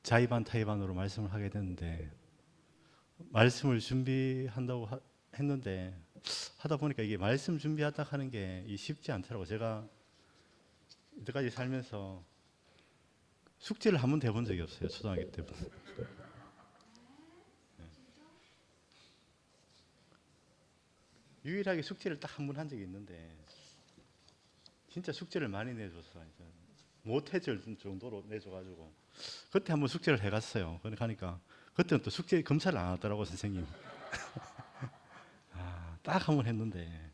자의반 타의반으로 말씀을 하게 됐는데 말씀을 준비한다고 했는데 하다 보니까 이게 말씀 준비하다 하는 게 쉽지 않더라고요. 제가 이때까지 살면서 숙제를 한 번도 해본 적이 없어요. 초등학교 때부터. 유일하게 숙제를 딱 한 번 한 적이 있는데 진짜 숙제를 많이 내줘서 못해줄 정도로 내줘가지고 그때 한번 숙제를 해갔어요. 그러니까 그때는 또 숙제 검사를 안 하더라고 선생님. 딱 한 번 했는데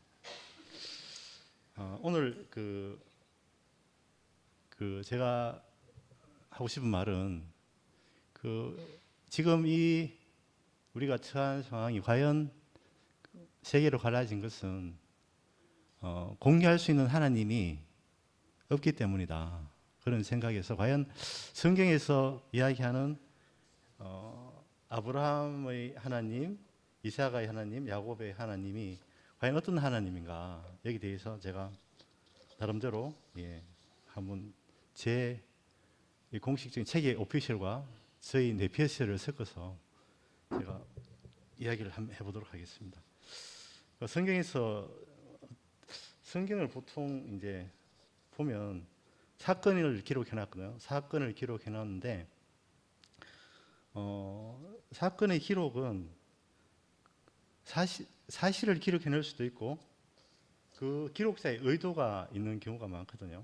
오늘 제가 하고 싶은 말은 지금 이 우리가 처한 상황이 과연 세계로 갈라진 것은 공개할 수 있는 하나님이 없기 때문이다. 그런 생각에서 과연 성경에서 이야기하는 아브라함의 하나님, 이삭의 하나님, 야곱의 하나님이 과연 어떤 하나님인가 여기 대해서 제가 나름대로 한번 제 공식적인 책의 오피셜과 저희 내피셜을 섞어서 제가 이야기를 한번 해보도록 하겠습니다. 성경을 보통 이제 보면 사건을 기록해놨거든요. 사건을 기록해놨는데 사건의 기록은 사실을 기록해낼 수도 있고 그 기록자의 의도가 있는 경우가 많거든요.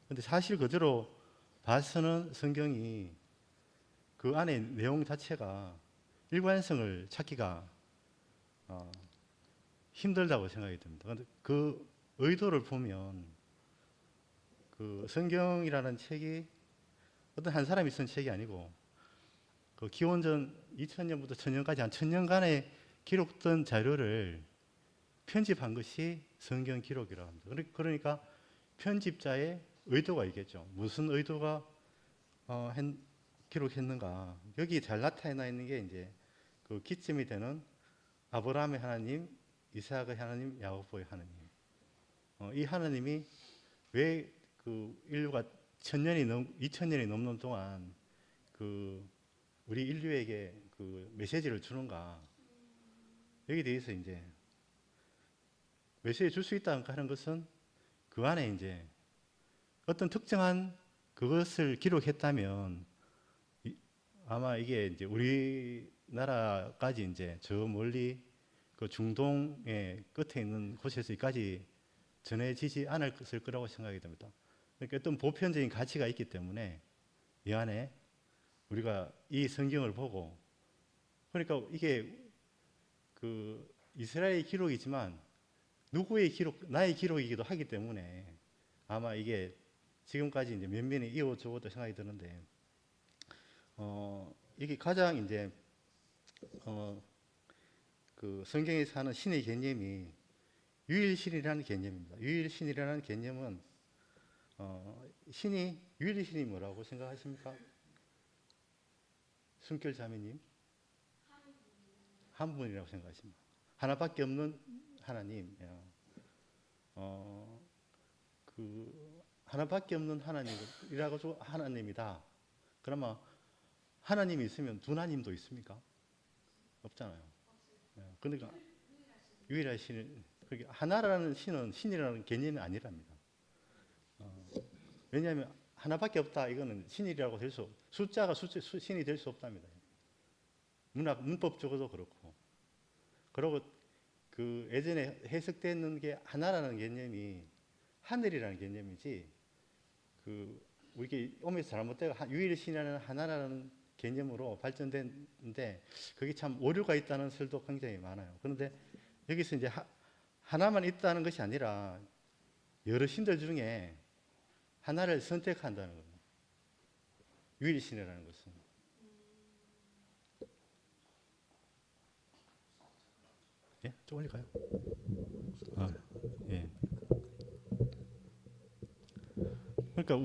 그런데 사실 그대로 봐서는 성경이 그 안에 내용 자체가 일관성을 찾기가 힘들다고 생각이 듭니다. 그런데 그 의도를 보면 그 성경이라는 책이 어떤 한 사람이 쓴 책이 아니고 그 기원전 2000년부터 1000년까지 한 1000년간의 기록된 자료를 편집한 것이 성경 기록이라고 합니다. 그러니까 편집자의 의도가 있겠죠. 무슨 의도가 기록했는가. 여기 잘 나타나 있는 게 이제 그 기점이 되는 아브라함의 하나님, 이삭의 하나님, 야곱의 하나님. 이 하나님이 왜 그 인류가 2000년이 넘는 동안 우리 인류에게 그 메시지를 주는가. 여기에 대해서 이제 메시지 줄 수 있다 하는 것은 그 안에 이제 어떤 특정한 그것을 기록했다면 아마 이게 이제 우리나라까지 이제 저 멀리 그 중동의 끝에 있는 곳에서까지 전해지지 않을 거라고 생각이 됩니다. 그러니까 어떤 보편적인 가치가 있기 때문에 이 안에 우리가 이 성경을 보고 그러니까 이게 그 이스라엘의 기록이지만 누구의 기록, 나의 기록이기도 하기 때문에 아마 이게 지금까지 이제 면면이 이어져 왔다 생각이 드는데 이게 가장 이제 그 성경에서 하는 신의 개념이 유일신이라는 개념입니다. 유일신이라는 개념은 유일신이 뭐라고 생각하십니까? 순결 자매님? 한 분이라고 생각하십니다. 하나밖에 없는 하나님. 하나밖에 없는 하나님이라고 하나님이다. 그러면 하나님이 있으면 두 하나님도 있습니까? 없잖아요. 그러니까 유일한 신, 하나라는 신이라는 개념이 아니랍니다. 왜냐하면 하나밖에 없다. 이거는 신이라고 숫자가 신이 될 수 없답니다. 문법적으로도 그렇고. 그리고 그 예전에 해석되는 게 하나라는 개념이 하늘이라는 개념이지 우리가 오면서 잘못되고 유일신이라는 하나라는 개념으로 발전됐는데 그게 참 오류가 있다는 설도 굉장히 많아요. 그런데 여기서 이제 하나만 있다는 것이 아니라 여러 신들 중에 하나를 선택한다는 겁니다. 유일신이라는 것은. 예? 좀 올릴까요? 예. 그러니까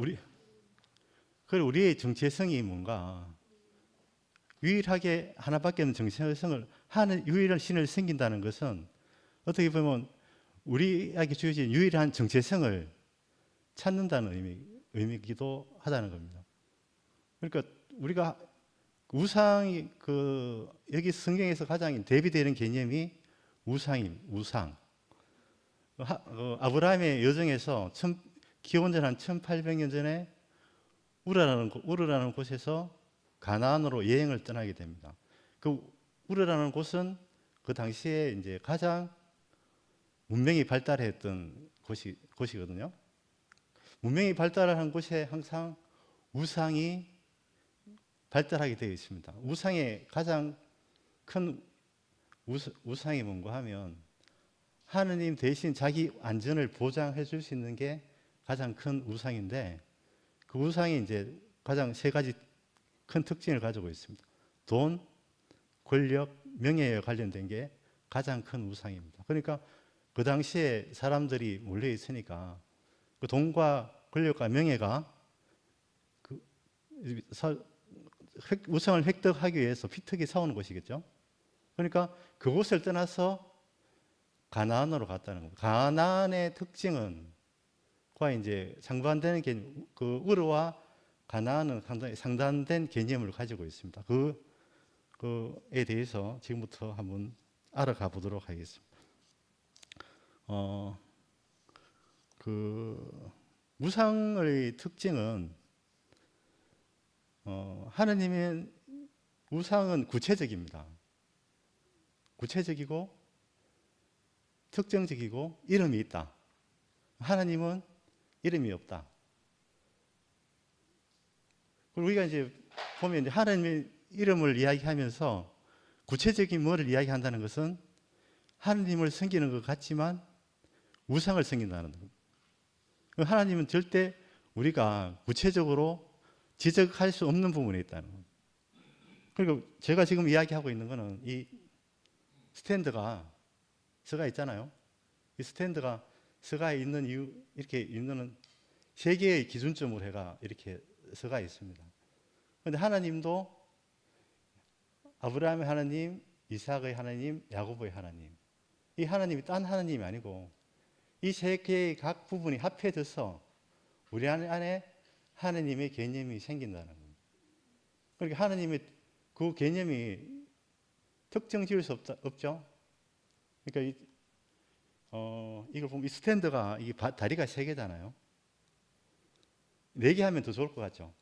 우리의 정체성이 뭔가 유일하게 하나밖에 없는 정체성을 하는 유일한 신을 섬긴다는 것은 어떻게 보면 우리에게 주어진 유일한 정체성을 찾는다는 의미이기도 하다는 겁니다. 그러니까 우리가 우상이 여기 성경에서 가장 대비되는 개념이 우상. 아브라함의 여정에서 기원전 한 1800년 전에 우르라는 곳에서 가나안으로 여행을 떠나게 됩니다. 그 우르라는 곳은 그 당시에 이제 가장 문명이 발달했던 곳이거든요. 문명이 발달한 곳에 항상 우상이 발달하게 되어 있습니다. 우상의 가장 큰 우상이 뭔가 하면 하느님 대신 자기 안전을 보장해 줄 수 있는 게 가장 큰 우상인데, 그 우상이 이제 가장 세 가지 큰 특징을 가지고 있습니다. 돈, 권력, 명예에 관련된 게 가장 큰 우상입니다. 그러니까 그 당시에 사람들이 몰려 있으니까 그 돈과 권력과 명예가 그 우상을 획득하기 위해서 피특이 싸우는 곳이겠죠. 그러니까 그곳을 떠나서 가나안으로 갔다는 겁니다. 가나안의 특징은 과 이제 상반되는 개념, 그 우르와 가나안은 상당히 상반된 개념을 가지고 있습니다. 그에 대해서 지금부터 한번 알아가 보도록 하겠습니다. 그 우상의 특징은 하느님의 우상은 구체적입니다. 구체적이고 특정적이고 이름이 있다. 하나님은 이름이 없다. 그리고 우리가 이제 보면 이제 하나님의 이름을 이야기하면서 구체적인 뭐를 이야기한다는 것은 하나님을 섬기는 것 같지만 우상을 섬긴다는 겁니다. 하나님은 절대 우리가 구체적으로 지적할 수 없는 부분에 있다는 겁니다. 그리고 제가 지금 이야기하고 있는 것은 이 스탠드가 서가 있잖아요. 이 스탠드가 서가에 있는 이유, 이렇게 있는 세 개의 기준점으로 해가 이렇게 서가 있습니다. 그런데 하나님도 아브라함의 하나님, 이삭의 하나님, 야곱의 하나님, 이 하나님이 딴 하나님이 아니고 이 세 개의 각 부분이 합해져서 우리 안에 하나님의 개념이 생긴다는 겁니다. 그러니까 하나님의 그 개념이 특정 지을 수 없죠. 그러니까 이걸 보면 이 스탠드가 이게 다리가 세 개잖아요. 네 개 하면 더 좋을 것 같죠.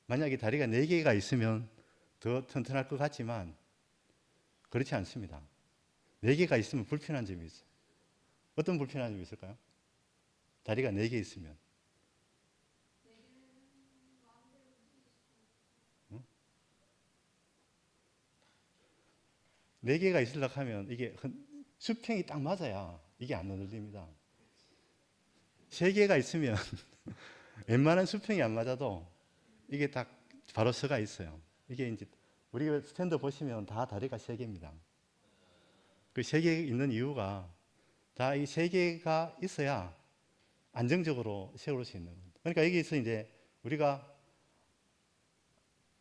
만약에 다리가 네 개가 있으면 더 튼튼할 것 같지만 그렇지 않습니다. 네 개가 있으면 불편한 점이 있어요. 어떤 불편한 점이 있을까요? 다리가 네 개 있으면. 네 개가 있으려고 하면 이게 수평이 딱 맞아야 이게 안 흔들립니다. 세 개가 있으면 웬만한 수평이 안 맞아도 이게 딱 바로 서가 있어요. 이게 이제 우리 스탠드 보시면 다 다리가 세 개입니다. 그 세 개 있는 이유가 다 이 세 개가 있어야 안정적으로 세울 수 있는 겁니다. 그러니까 여기서 이제 우리가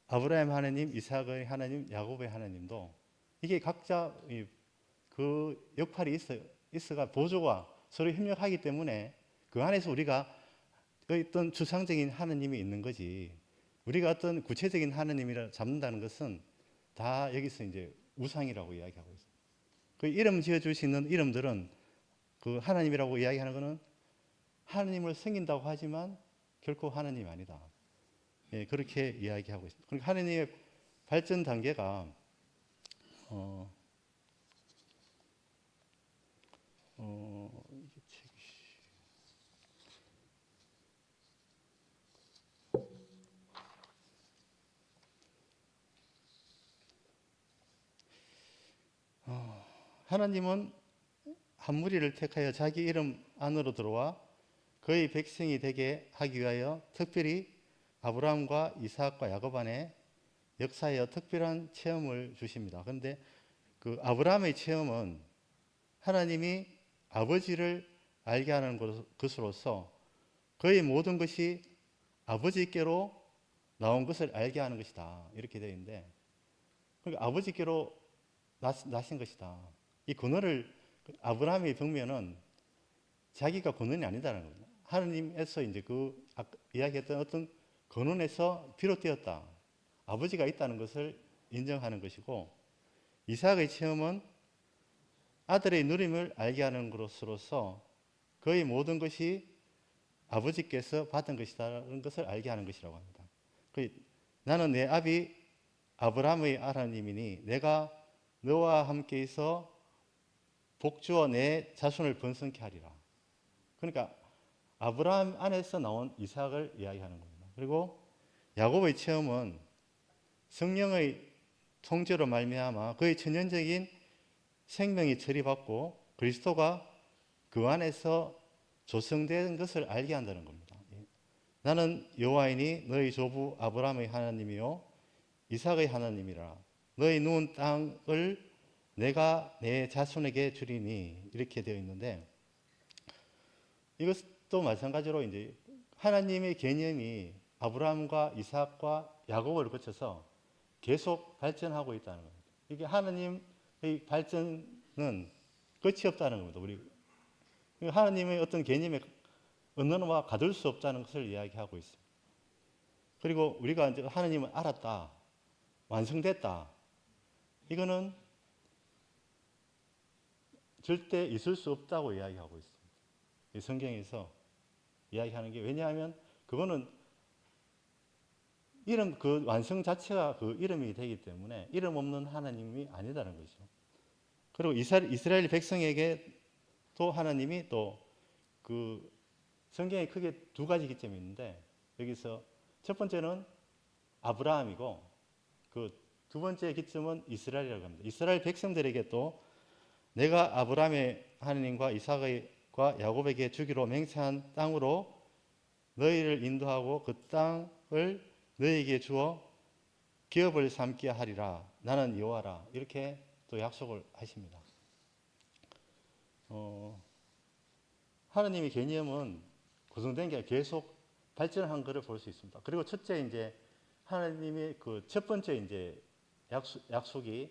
아브라함 하나님, 이삭의 하나님, 야곱의 하나님도 이게 각자 그 역할이 있어가 보조가 서로 협력하기 때문에 그 안에서 우리가 어떤 추상적인 하나님이 있는 거지, 우리가 어떤 구체적인 하나님이라 잡는다는 것은 다 여기서 이제 우상이라고 이야기하고 있습니다. 그 이름 지어줄 수 있는 이름들은 그 하나님이라고 이야기하는 것은 하나님을 섬긴다고 하지만 결코 하나님이 아니다. 예, 그렇게 이야기하고 있습니다. 그러니까 하나님의 발전 단계가 하나님은 한 무리를 택하여 자기 이름 안으로 들어와 그의 백성이 되게 하기 위하여 특별히 아브라함과 이삭과 야곱 안에 역사하여 특별한 체험을 주십니다. 그런데 그 아브라함의 체험은 하나님이 아버지를 알게 하는 것으로서 그의 모든 것이 아버지께로 나온 것을 알게 하는 것이다. 이렇게 되어 있는데, 그러니까 아버지께로 나신 것이다. 이 근원을 아브라함의 병면은 자기가 근원이 아니다라는 겁니다. 하나님에서 이제 그 이야기했던 어떤 근원에서 비롯되었다. 아버지가 있다는 것을 인정하는 것이고, 이삭의 체험은 아들의 누림을 알게 하는 것으로서 그의 모든 것이 아버지께서 받은 것이라는 것을 알게 하는 것이라고 합니다. 나는 내 아비 아브라함의 하나님이니 내가 너와 함께 있어 복주어 내 자손을 번성케 하리라. 그러니까 아브라함 안에서 나온 이삭을 이야기하는 겁니다. 그리고 야곱의 체험은 성령의 통제로 말미암아 그의 천연적인 생명이 처리받고 그리스도가 그 안에서 조성된 것을 알게 한다는 겁니다. 나는 여호와이니 너희 조부 아브라함의 하나님이요 이삭의 하나님이라. 너희 누운 땅을 내가 내 자손에게 주리니, 이렇게 되어 있는데, 이것도 마찬가지로 이제 하나님의 개념이 아브라함과 이삭과 야곱을 거쳐서 계속 발전하고 있다는 겁니다. 이게 하나님의 발전은 끝이 없다는 겁니다. 우리 하나님의 어떤 개념에 언어와 가둘 수 없다는 것을 이야기하고 있습니다. 그리고 우리가 이제 하나님을 알았다, 완성됐다, 이거는 절대 있을 수 없다고 이야기하고 있습니다. 이 성경에서 이야기하는 게, 왜냐하면 그거는 이름, 그 완성 자체가 그 이름이 되기 때문에 이름 없는 하나님이 아니다는 거죠. 그리고 이스라엘 백성에게 또 하나님이 또 그 성경에 크게 두 가지 기점이 있는데, 여기서 첫 번째는 아브라함이고 그 두 번째 기점은 이스라엘이라고 합니다. 이스라엘 백성들에게 또 내가 아브라함의 하나님과 이삭과 야곱에게 주기로 맹세한 땅으로 너희를 인도하고 그 땅을 너희에게 주어 기업을 삼게 하리라. 나는 여호와라. 이렇게 또 약속을 하십니다. 하나님의 개념은 구성된 게 계속 발전한 것을 볼 수 있습니다. 그리고 첫째 이제 하나님의 그 첫 번째 이제 약속이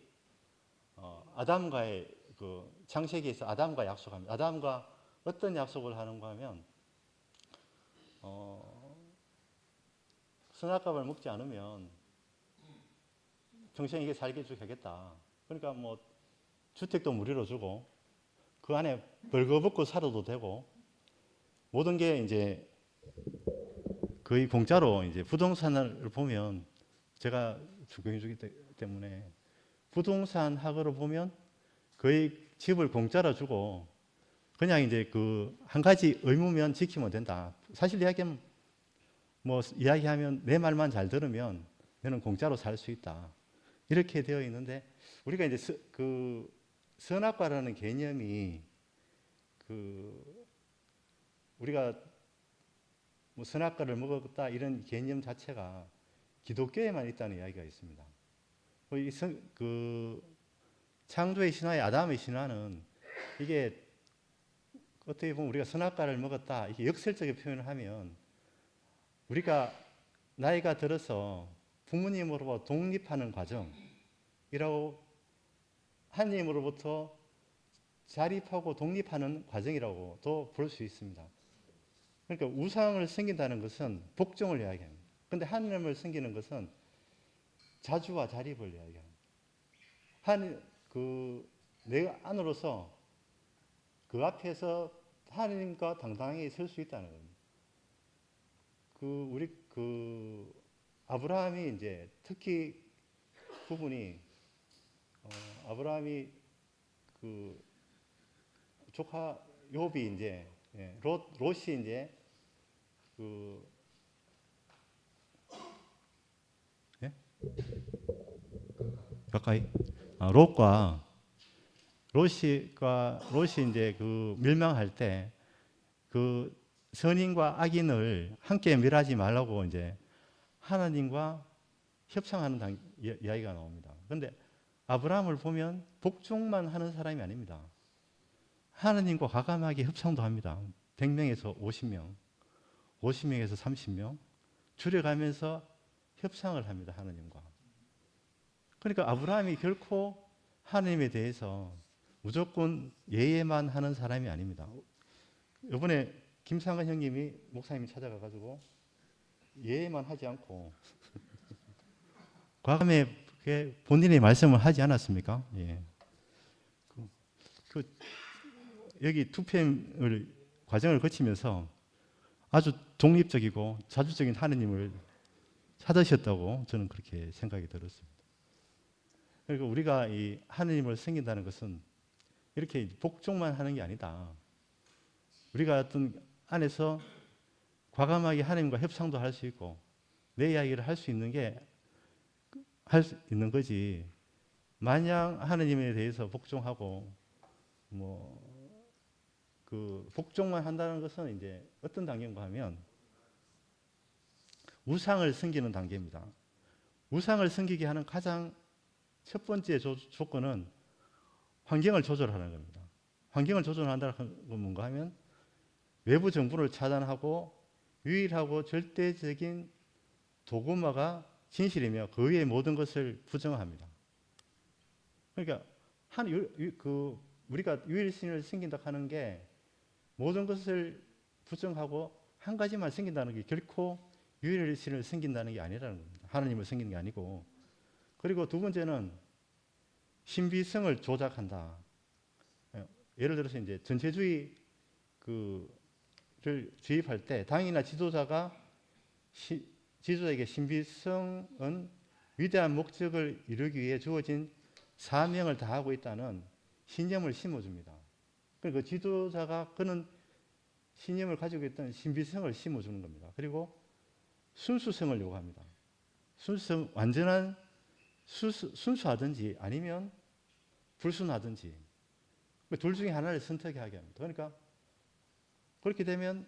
아담과의 그 창세기에서 아담과 약속합니다. 아담과 어떤 약속을 하는가 하면 선악과를 먹지 않으면 평생 살게 주겠다. 그러니까 뭐 주택도 무료로 주고 그 안에 벌거벗고 살아도 되고 모든 게 이제 거의 공짜로, 이제 부동산을 보면 제가 주거해주기 때문에 부동산 학으로 보면 거의 집을 공짜로 주고 그냥 이제 그 한 가지 의무면 지키면 된다. 사실 이야기하면 내 말만 잘 들으면 너는 공짜로 살 수 있다. 이렇게 되어 있는데, 우리가 이제 그 선악과라는 개념이 우리가 뭐 선악과를 먹었다 이런 개념 자체가 기독교에만 있다는 이야기가 있습니다. 그 창조의 신화의 아담의 신화는 이게 어떻게 보면 우리가 선악과를 먹었다 이렇게 역설적인 표현을 하면 우리가 나이가 들어서 부모님으로부터 독립하는 과정이라고, 하나님으로부터 자립하고 독립하는 과정이라고도 볼 수 있습니다. 그러니까 우상을 섬긴다는 것은 복종을 이야기합니다. 그런데 하나님을 섬기는 것은 자주와 자립을 이야기합니다. 내 안으로서 그 앞에서 하나님과 당당하게 설 수 있다는 겁니다. 아브라함이 이제 특히 부분이 아브라함이 그 조카 욥이 이제 롯이 이제 가까이 롯이 이제 그 멸망할 때 그 선인과 악인을 함께 멸하지 말라고 이제 하나님과 협상하는 이야기가 나옵니다. 그런데 아브라함을 보면 복종만 하는 사람이 아닙니다. 하나님과 과감하게 협상도 합니다. 100명에서 50명, 50명에서 30명 줄여가면서 협상을 합니다. 하나님과. 그러니까 아브라함이 결코 하나님에 대해서 무조건 예예만 하는 사람이 아닙니다. 이번에 김상근 목사님이 찾아가가지고 예예만 하지 않고 과감하게 본인이 말씀을 하지 않았습니까? 예. 그 여기 2PM을 과정을 거치면서 아주 독립적이고 자주적인 하느님을 찾으셨다고 저는 그렇게 생각이 들었습니다. 그리고 우리가 이 하느님을 섬긴다는 것은 이렇게 복종만 하는 게 아니다. 우리가 어떤 안에서 과감하게 하나님과 협상도 할 수 있고 내 이야기를 할 수 있는 게 할 수 있는 거지. 마냥 하느님에 대해서 복종하고 뭐 그 복종만 한다는 것은 이제 어떤 단계인가 하면 우상을 섬기는 단계입니다. 우상을 섬기게 하는 가장 첫 번째 조건은 환경을 조절하는 겁니다. 환경을 조절한다는 건 뭔가 하면 외부 정보를 차단하고 유일하고 절대적인 도구마가 진실이며 그 외의 모든 것을 부정합니다. 그러니까 우리가 유일신을 섬긴다 하는 게 모든 것을 부정하고 한 가지만 섬긴다는 게 결코 유일신을 섬긴다는 게 아니라는 겁니다. 하나님을 섬기는 게 아니고. 그리고 두 번째는 신비성을 조작한다. 예를 들어서 이제 전체주의 를 주입할 때 당이나 지도자에게 신비성은 위대한 목적을 이루기 위해 주어진 사명을 다하고 있다는 신념을 심어줍니다. 그러니까 지도자가 그런 신념을 가지고 있던 신비성을 심어주는 겁니다. 그리고 순수성을 요구합니다. 완전한 순수하든지 아니면 불순하든지 둘 중에 하나를 선택하게 합니다. 그러니까 그렇게 되면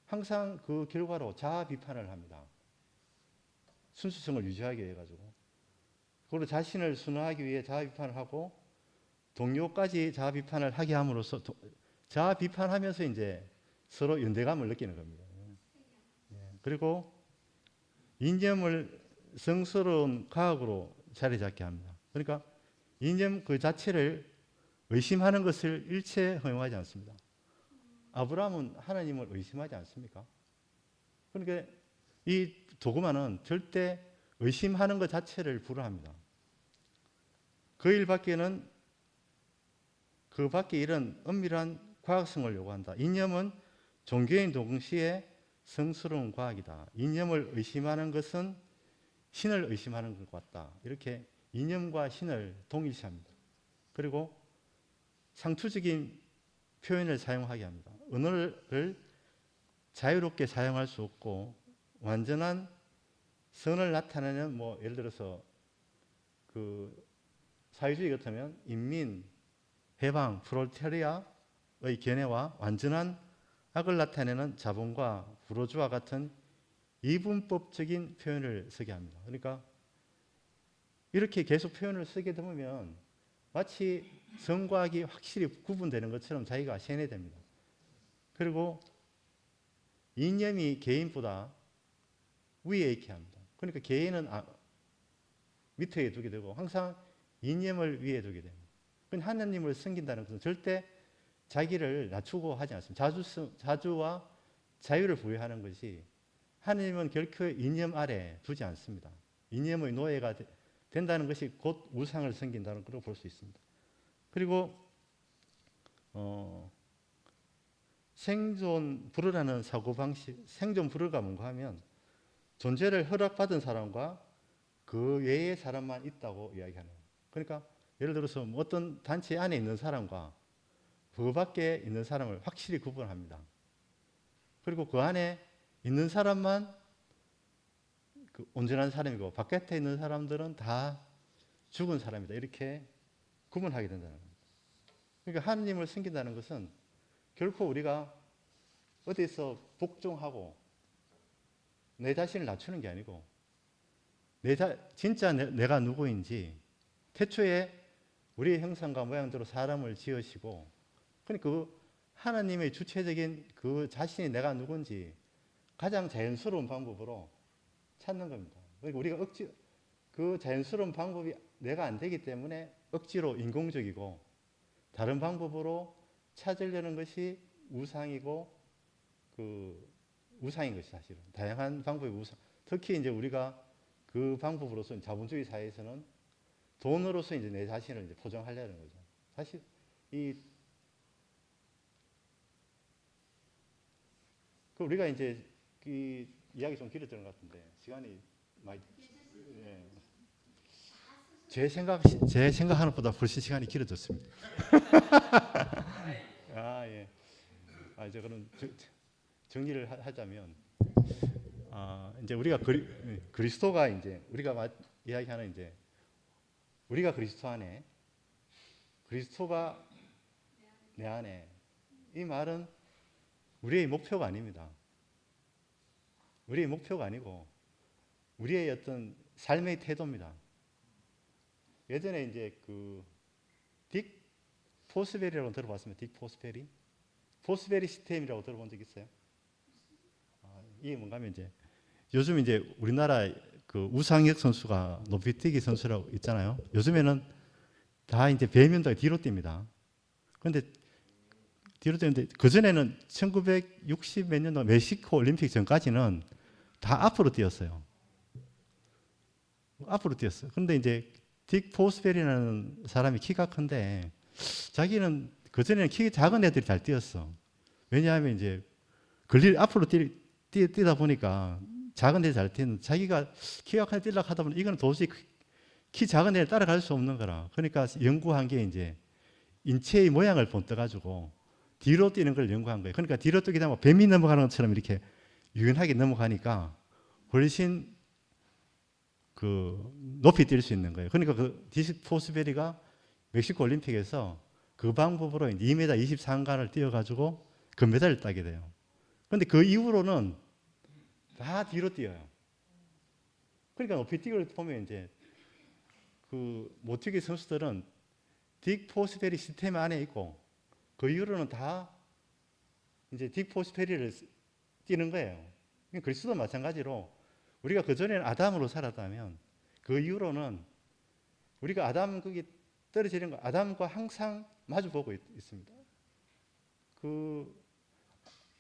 항상 그 결과로 자아 비판을 합니다. 순수성을 유지하기 위해 가지고. 그리고 자신을 순화하기 위해 자아 비판을 하고 동료까지 자아 비판을 하게 함으로써 자아 비판하면서 이제 서로 연대감을 느끼는 겁니다. 그리고 이념을 성스러운 과학으로 자리 잡게 합니다. 그러니까 이념 그 자체를 의심하는 것을 일체 허용하지 않습니다. 아브라함은 하나님을 의심하지 않습니까? 그러니까 이 도구마는 절대 의심하는 것 자체를 불허합니다. 그 밖에 이런 엄밀한 과학성을 요구한다. 이념은 종교인 동시에 성스러운 과학이다. 이념을 의심하는 것은 신을 의심하는 것 같다. 이렇게 이념과 신을 동일시합니다. 그리고 상투적인 표현을 사용하게 합니다. 언어를 자유롭게 사용할 수 없고 완전한 선을 나타내는 뭐 예를 들어서 그 사회주의 같으면 인민, 해방, 프롤레타리아의 견해와 완전한 악을 나타내는 자본과 부르주아 같은 이분법적인 표현을 쓰게 합니다. 그러니까 이렇게 계속 표현을 쓰게 되면 마치 성과 악이 확실히 구분되는 것처럼 자기가 세뇌됩니다. 그리고 이념이 개인보다 위에 있게 합니다. 그러니까 개인은 밑에 두게 되고 항상 이념을 위에 두게 됩니다. 하나님을 섬긴다는 것은 절대 자기를 낮추고 하지 않습니다. 자주와 자유를 부여하는 것이 하나님은 결코 이념 아래 두지 않습니다. 이념의 노예가 된다는 것이 곧 우상을 섬긴다는 걸 볼 수 있습니다. 그리고 생존 불허라는 사고방식, 생존 불허가 뭔가 하면 존재를 허락받은 사람과 그 외의 사람만 있다고 이야기하는 거예요. 그러니까 예를 들어서 어떤 단체 안에 있는 사람과 그 밖에 있는 사람을 확실히 구분합니다. 그리고 그 안에 있는 사람만 온전한 사람이고 바깥에 있는 사람들은 다 죽은 사람이다. 이렇게 구분하게 된다는 겁니다. 그러니까 하나님을 섬긴다는 것은 결코 우리가 어디서 복종하고 내 자신을 낮추는 게 아니고 진짜 내가 누구인지 태초에 우리의 형상과 모양대로 사람을 지으시고 그러니까 그 하나님의 주체적인 그 자신이 내가 누군지 가장 자연스러운 방법으로 찾는 겁니다. 그러니까 우리가 그 자연스러운 방법이 내가 안 되기 때문에 억지로 인공적이고 다른 방법으로 찾으려는 것이 우상이고 우상인 것이 사실은 다양한 방법의 우상. 특히 이제 우리가 그 방법으로서 자본주의 사회에서는 돈으로서 이제 내 자신을 이제 포장하려는 거죠. 사실 우리가 이제 이 이야기 좀 길어지는 것 같은데 시간이 많이 예. 제 생각하는 것보다 훨씬 시간이 길어졌습니다. 아 예. 이제 그럼 정리를 하자면 이제 우리가 그리스도가 이제 우리가 이야기하는 이제 우리가 그리스도 안에 그리스도가 내 안에 이 말은 우리의 목표가 아닙니다. 우리의 목표가 아니고 우리의 어떤 삶의 태도입니다. 예전에 이제 딕 포스베리라고 들어봤습니다. 딕 포스베리? 포스베리 시스템이라고 들어본 적 있어요? 이게 뭔가 하면 이제 요즘 이제 우리나라 우상혁 선수가 높이뛰기 선수라고 있잖아요. 요즘에는 다 이제 배면도 뒤로 뜁니다. 그런데 뒤로 뛰는데 그전에는 1960 몇 년도 멕시코 올림픽 전까지는 다 앞으로 뛰었어요. 앞으로 뛰었어요. 그런데 이제 딕 포스베리라는 사람이 키가 큰데 자기는 그전에는 키 작은 애들이 잘 뛰었어. 왜냐하면 이제 앞으로 뛰다 보니까 작은 애들이 잘 뛰는 자기가 키가 큰 애 뛰려고 하다 보니 이거는 도저히 키 작은 애를 따라갈 수 없는 거라. 그러니까 연구한 게 이제 인체의 모양을 본떠가지고 뒤로 뛰는 걸 연구한 거예요. 그러니까 뒤로 뛰게 되면 뱀이 넘어가는 것처럼 이렇게 유연하게 넘어가니까 훨씬 높이 뛸 수 있는 거예요. 그러니까 딕 포스베리가 멕시코 올림픽에서 그 방법으로 2m 24간을 뛰어가지고 금메달을 따게 돼요. 그런데 그 이후로는 다 뒤로 뛰어요. 그러니까 높이뛰기를 보면 이제 모튀기 선수들은 딕 포스베리 시스템 안에 있고 그 이후로는 다 이제 딕 포스베리를 뛰는 거예요. 그리스도도 마찬가지로 우리가 그전에는 아담으로 살았다면 그 이후로는 우리가 아담 거기 떨어지는 거 아담과 항상 마주보고 있습니다.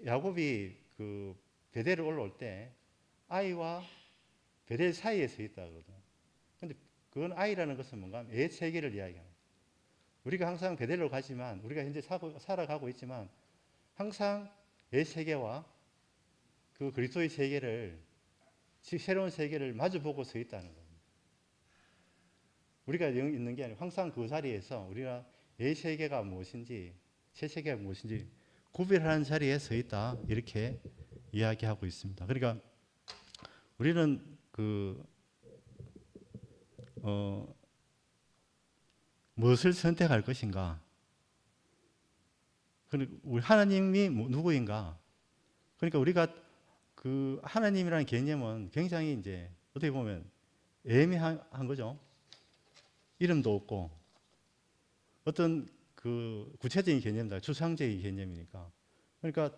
야곱이 베델을 올라올 때 아이와 베델 사이에 서 있다 그러거든요. 근데 그건 아이라는 것은 뭔가 옛 세계를 이야기합니다. 우리가 항상 베델로 가지만 우리가 현재 살아가고 있지만 항상 옛 세계와 그리스도의 세계를 새로운 세계를 마주보고 서 있다는 겁니다. 우리가 있는 게 아니고 항상 그 자리에서 우리가 옛 세계가 무엇인지 새 세계가 무엇인지 구별하는 자리에 서 있다 이렇게 이야기하고 있습니다. 그러니까 우리는 무엇을 선택할 것인가? 우리 하나님이 누구인가? 그러니까 우리가 하나님이라는 개념은 굉장히 이제 어떻게 보면 애매한 거죠. 이름도 없고 어떤 구체적인 개념이다. 추상적인 개념이니까. 그러니까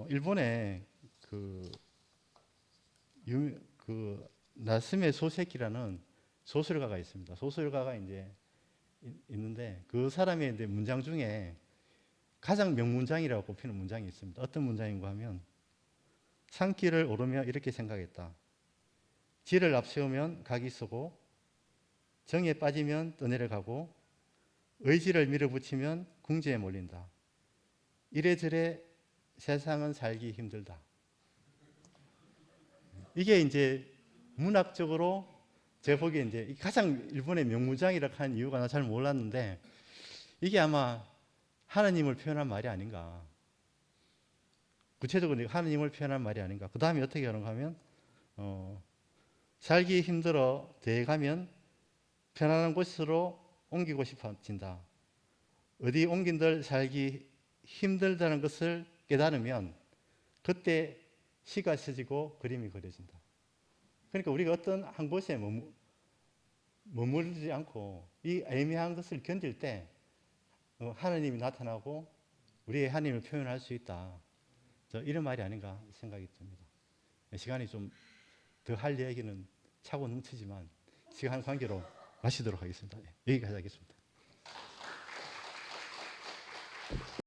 일본에 나스메 소세키라는 소설가가 있습니다. 소설가가 이제 있는데 그 사람의 이제 문장 중에 가장 명문장이라고 꼽히는 문장이 있습니다. 어떤 문장인가 하면 산길을 오르며 이렇게 생각했다. 지를 앞세우면 각이 서고 정에 빠지면 떠내려가고 의지를 밀어붙이면 궁지에 몰린다. 이래저래 세상은 살기 힘들다. 이게 이제 문학적으로 제가 보기에 이제 가장 일본의 명문장이라고 하는 이유가 나 잘 몰랐는데 이게 아마 하나님을 표현한 말이 아닌가. 구체적으로 하나님을 표현한 말이 아닌가. 그 다음에 어떻게 하는가 하면 살기 힘들어 대가면 편안한 곳으로 옮기고 싶어진다. 어디 옮긴들 살기 힘들다는 것을 깨달으면 그때 시가 써지고 그림이 그려진다. 그러니까 우리가 어떤 한 곳에 머무르지 않고 이 애매한 것을 견딜 때 하나님이 나타나고 우리의 하나님을 표현할 수 있다. 이런 말이 아닌가 생각이 듭니다. 시간이 좀 더 할 얘기는 차고 넘치지만 시간 관계로 마치도록 하겠습니다. 여기까지 하겠습니다.